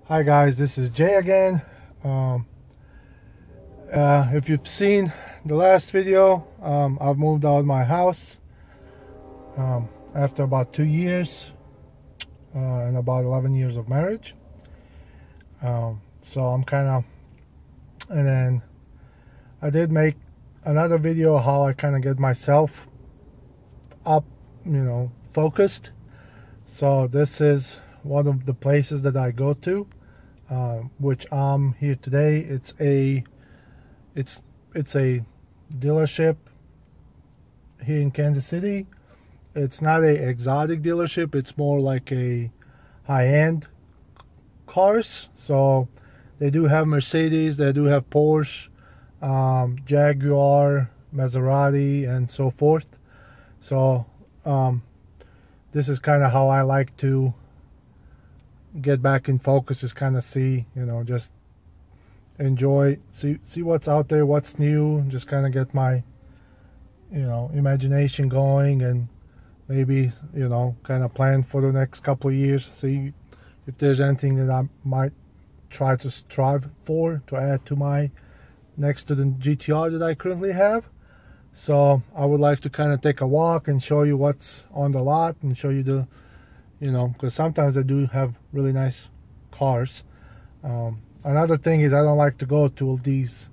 Hi guys, this is Jay again. If you've seen the last video, I've moved out of my house after about 2 years and about 11 years of marriage. So I'm kind of, and then I did make another video how I kind of get myself up, focused. So this is one of the places that I go to, which I'm here today. It's a dealership here in Kansas City. It's not a exotic dealership, it's more like a high-end cars. So they do have Mercedes, they do have Porsche, Jaguar, Maserati, and so forth. So this is kind of how I like to get back in focus, is kind of see, just enjoy, see what's out there, what's new, just kind of get my imagination going, and maybe kind of plan for the next couple of years, see if there's anything that I might try to strive for to add to my next to the GTR that I currently have. So I would like to kind of take a walk and show you what's on the lot, and show you the because sometimes they do have really nice cars. Another thing is I don't like to go to these,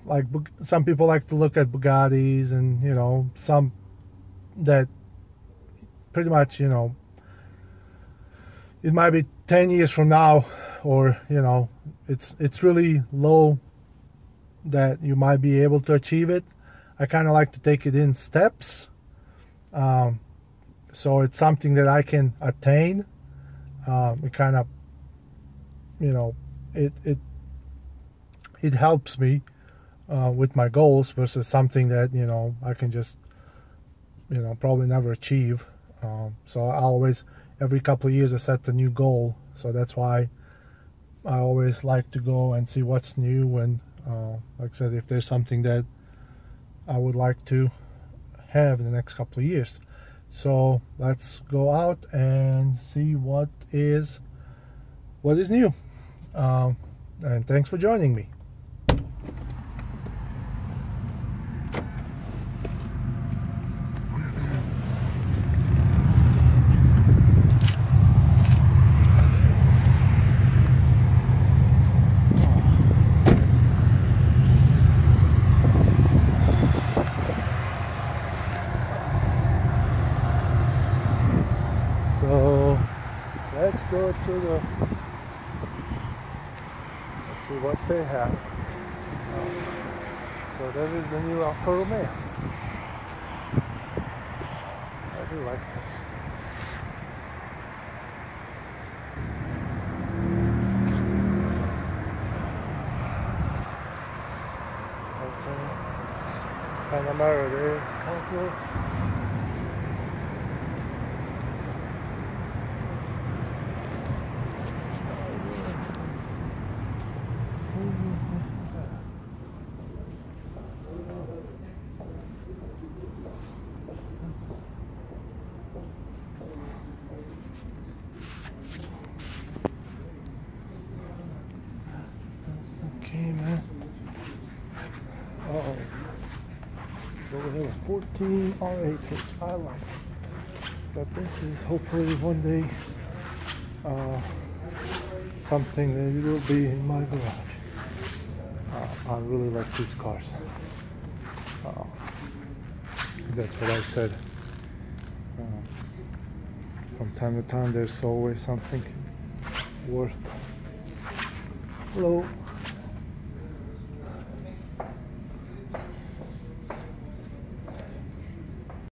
like some people like to look at Bugattis, and some that pretty much it might be 10 years from now, or it's really low that you might be able to achieve it. I kind of like to take it in steps, so it's something that I can attain. It kind of it helps me with my goals, versus something that I can just probably never achieve. So I always, every couple of years, I set a new goal. So that's why I always like to go and see what's new, and like I said, if there's something that I would like to have in the next couple of years. So let's go out and see what is new. And thanks for joining me. So let's go to the, let's see what they have. So that is the new Alfa Romeo. I do like this. That's a Panamera there. It's kind of cool. Okay, man. Uh-oh. So we have a 14 R8, which I like. But this is hopefully one day something that will be in my garage. I really like these cars. That's what I said. From time to time, there's always something worth. Hello.